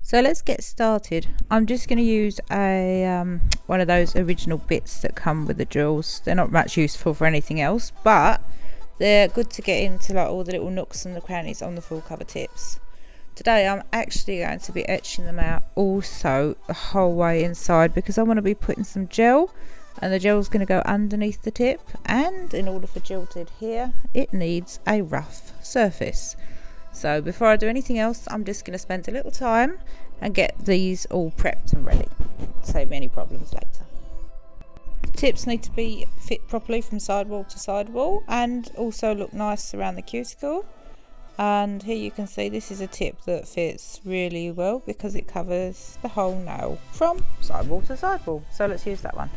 So let's get started. I'm just going to use a one of those original bits that come with the drills. They're not much useful for anything else, but they're good to get into like all the little nooks and the crannies on the full cover tips. Today I'm actually going to be etching them out also the whole way inside, because I want to be putting some gel, and the gel is going to go underneath the tip, and in order for gel to adhere it needs a rough surface. So before I do anything else, I'm just going to spend a little time and get these all prepped and ready. Save me any problems later. Tips need to be fit properly from sidewall to sidewall and also look nice around the cuticle. And here you can see this is a tip that fits really well because it covers the whole nail from sidewall to sidewall. So let's use that one.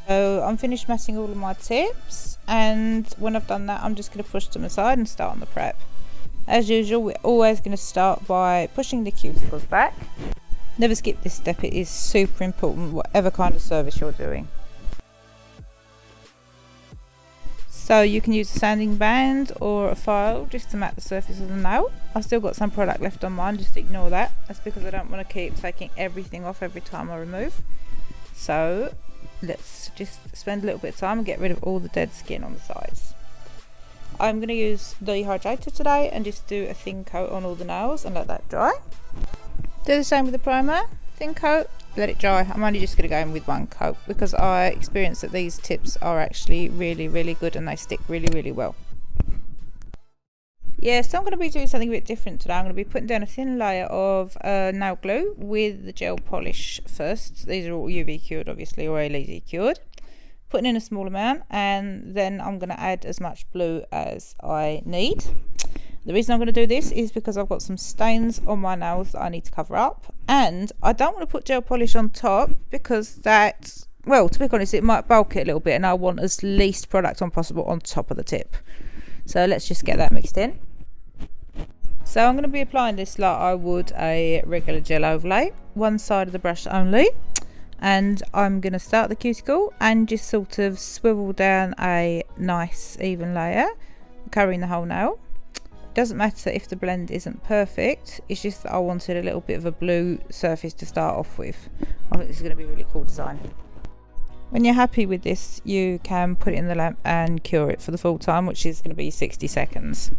So I'm finished matting all of my tips, and when I've done that I'm just going to push them aside and start on the prep. As usual, we're always going to start by pushing the cuticles back. Never skip this step, it is super important whatever kind of service you're doing. So you can use a sanding band or a file just to mat the surface of the nail. I've still got some product left on mine, just ignore that. That's because I don't want to keep taking everything off every time I remove. So let's just spend a little bit of time and get rid of all the dead skin on the sides. I'm going to use the hydrator today and just do a thin coat on all the nails and let that dry. Do the same with the primer, thin coat, let it dry. I'm only just going to go in with one coat because I experienced that these tips are actually really good and they stick really well. Yeah, so I'm going to be doing something a bit different today. I'm going to be putting down a thin layer of nail glue with the gel polish first. These are all UV cured obviously, or LED cured. Putting in a small amount, and then I'm going to add as much blue as I need. The reason I'm going to do this is because I've got some stains on my nails that I need to cover up, and I don't want to put gel polish on top because that, well, to be honest, it might bulk it a little bit, and I want as least product on possible on top of the tip. So let's just get that mixed in. So I'm going to be applying this like I would a regular gel overlay, one side of the brush only. And I'm going to start the cuticle and just sort of swivel down a nice even layer, covering the whole nail. Doesn't matter if the blend isn't perfect, it's just that I wanted a little bit of a blue surface to start off with. I think this is going to be a really cool design. When you're happy with this, you can put it in the lamp and cure it for the full time, which is going to be 60 seconds.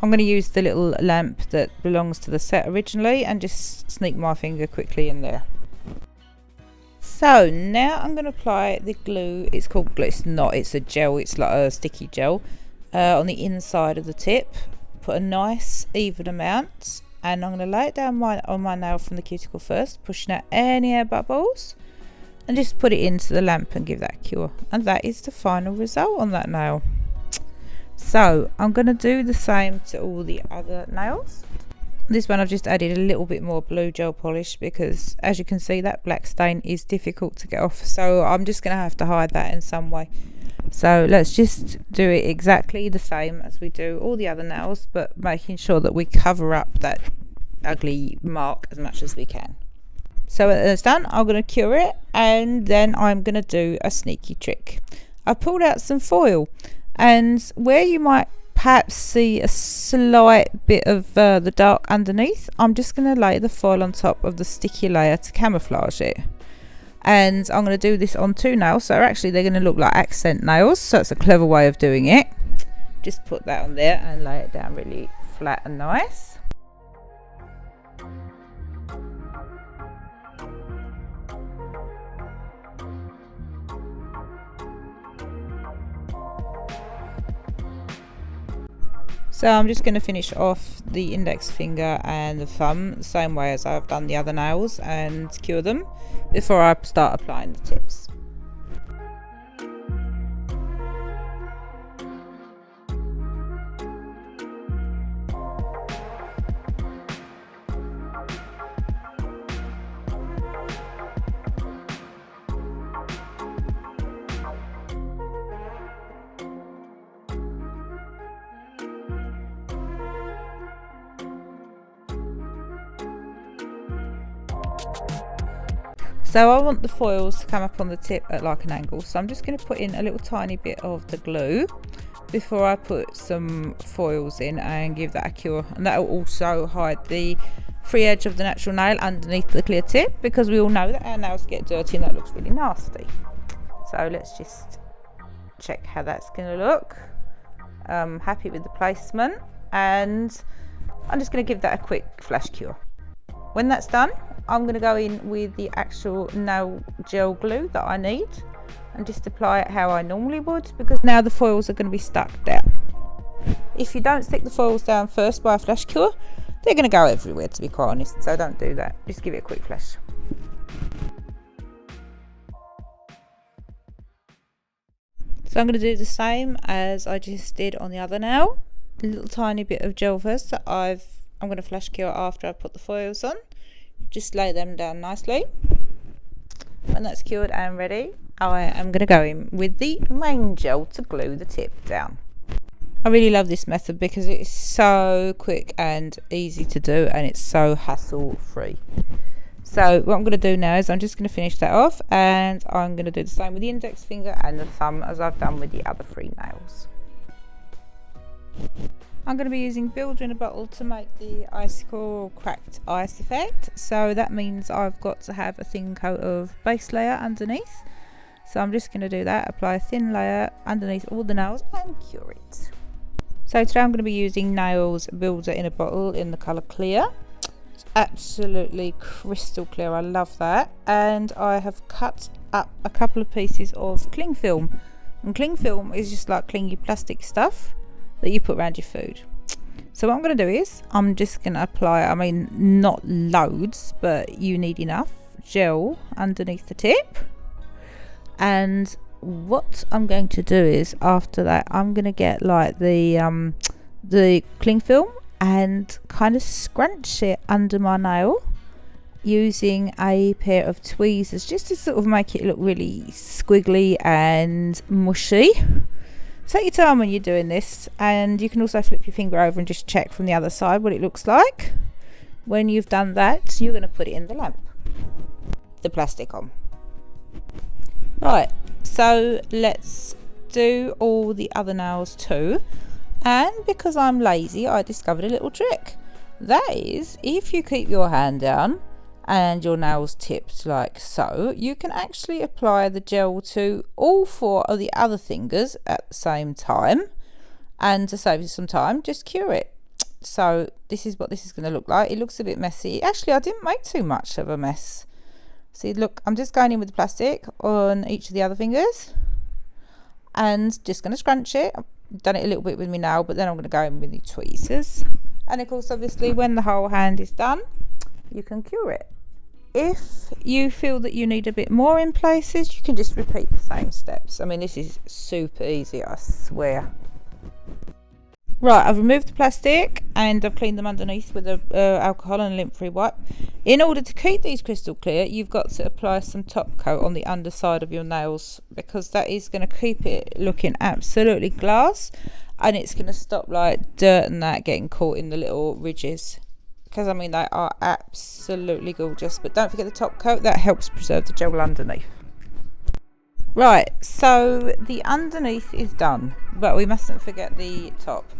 I'm going to use the little lamp that belongs to the set originally and just sneak my finger quickly in there. So now I'm going to apply the glue. It's called glue, it's not, it's a gel, it's like a sticky gel on the inside of the tip. Put a nice even amount, and I'm going to lay it down on my nail from the cuticle first, pushing out any air bubbles, and just put it into the lamp and give that a cure. And that is the final result on that nail. So I'm going to do the same to all the other nails. This one I've just added a little bit more blue gel polish because, as you can see, that black stain is difficult to get off, so I'm just going to have to hide that in some way. So let's just do it exactly the same as we do all the other nails, but making sure that we cover up that ugly mark as much as we can. So when it's done, I'm going to cure it, and then I'm going to do a sneaky trick. I pulled out some foil, and where you might perhaps see a slight bit of the dark underneath, I'm just going to lay the foil on top of the sticky layer to camouflage it. And I'm going to do this on two nails, so actually they're going to look like accent nails, so it's a clever way of doing it. Just put that on there and lay it down really flat and nice. So I'm just going to finish off the index finger and the thumb the same way as I've done the other nails and cure them before I start applying the tips. So I want the foils to come up on the tip at like an angle, so I'm just going to put in a little tiny bit of the glue before I put some foils in and give that a cure, and that will also hide the free edge of the natural nail underneath the clear tip, because we all know that our nails get dirty and that looks really nasty. So let's just check how that's going to look. Happy with the placement, and I'm just going to give that a quick flash cure. When that's done, I'm going to go in with the actual nail gel glue that I need and just apply it how I normally would, because now the foils are going to be stuck down. If you don't stick the foils down first by a flash cure, they're going to go everywhere, to be quite honest, so don't do that. Just give it a quick flash. So I'm going to do the same as I just did on the other nail. A little tiny bit of gel first that I'm going to flash cure after I put the foils on. Just lay them down nicely. When that's cured and ready, I am going to go in with the main gel to glue the tip down. I really love this method because it is so quick and easy to do, and it's so hassle free. So what I'm going to do now is I'm just going to finish that off, and I'm going to do the same with the index finger and the thumb as I've done with the other 3 nails. I'm going to be using builder in a bottle to make the icicle cracked ice effect. So that means I've got to have a thin coat of base layer underneath. So I'm just going to do that, apply a thin layer underneath all the nails and cure it. So today I'm going to be using Naio's builder in a bottle in the colour clear. It's absolutely crystal clear, I love that. And I have cut up a couple of pieces of cling film. And cling film is just like clingy plastic stuff that you put around your food. So what I'm going to do is I'm just going to apply, I mean not loads, but you need enough gel underneath the tip. And what I'm going to do is after that I'm going to get like the cling film and kind of scrunch it under my nail using a pair of tweezers just to sort of make it look really squiggly and mushy. Take your time when you're doing this, and you can also flip your finger over and just check from the other side what it looks like. When you've done that, you're going to put it in the lamp, the plastic on. Right, so let's do all the other nails too. And because I'm lazy, I discovered a little trick. That is, if you keep your hand down and your nails tipped like so, you can actually apply the gel to all 4 of the other fingers at the same time, and to save you some time, just cure it. So this is what this is going to look like. It looks a bit messy. Actually, I didn't make too much of a mess. See, look, I'm just going in with the plastic on each of the other fingers and just going to scrunch it. I've done it a little bit with me now, but then I'm going to go in with the tweezers. And of course, obviously, when the whole hand is done, you can cure it. If you feel that you need a bit more in places, you can just repeat the same steps. I mean, this is super easy, I swear. Right, I've removed the plastic and I've cleaned them underneath with alcohol and a lint-free wipe. In order to keep these crystal clear, you've got to apply some top coat on the underside of your nails, because that is going to keep it looking absolutely glass, and it's going to stop like dirt and that getting caught in the little ridges. Because I mean, they are absolutely gorgeous. But don't forget the top coat, that helps preserve the gel underneath. Right, so the underneath is done, but we mustn't forget the top.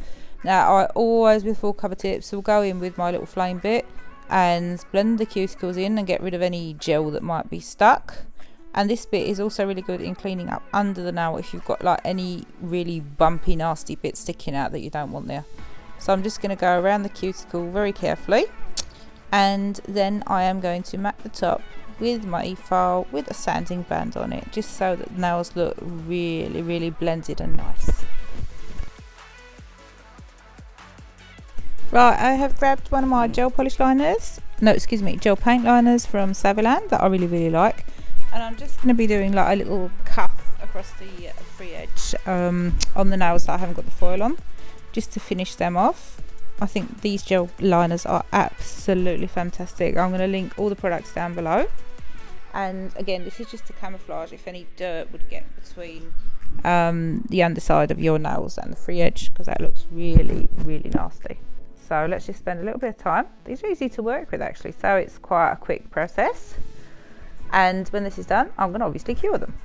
Now I always, with full cover tips, will go in with my little flame bit and blend the cuticles in and get rid of any gel that might be stuck. And this bit is also really good in cleaning up under the nail if you've got like any really bumpy nasty bits sticking out that you don't want there. So I'm just going to go around the cuticle very carefully, and then I am going to mat the top with my e-file with a sanding band on it, just so that the nails look really blended and nice. Right, I have grabbed one of my gel polish liners, gel paint liners from Saviland that I really like, and I'm just going to be doing like a little cuff across the free edge on the nails that I haven't got the foil on, just to finish them off. I think these gel liners are absolutely fantastic. I'm going to link all the products down below. And again, this is just to camouflage if any dirt would get between the underside of your nails and the free edge, because that looks really nasty. So let's just spend a little bit of time. These are easy to work with actually, so it's quite a quick process. And when this is done, I'm going to obviously cure them.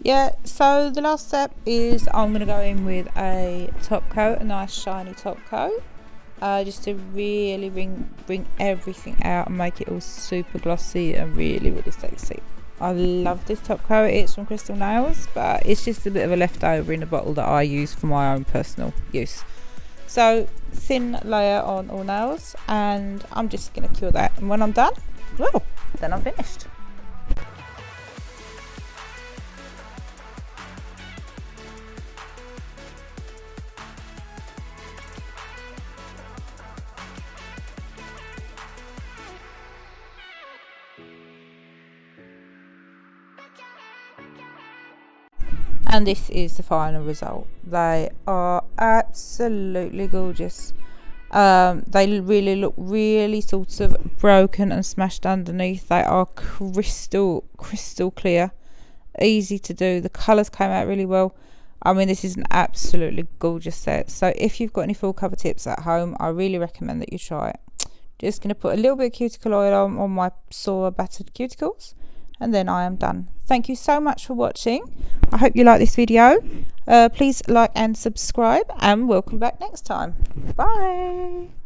yeah, so the last step is I'm going to go in with a top coat, a nice shiny top coat, just to really bring everything out and make it all super glossy and really sexy. I love this top coat. It's from Crystal Nails, but it's just a bit of a leftover in a bottle that I use for my own personal use. So thin layer on all nails, and I'm just going to cure that, and when I'm done, well, then I'm finished. And this is the final result. They are absolutely gorgeous. They really look really sort of broken and smashed underneath. They are crystal clear, easy to do. The colours came out really well. I mean, this is an absolutely gorgeous set. So if you've got any full cover tips at home, I really recommend that you try it. Just going to put a little bit of cuticle oil on my sore battered cuticles, and then I am done. Thank you so much for watching. I hope you like this video. Please like and subscribe, and we'll come back next time. Bye.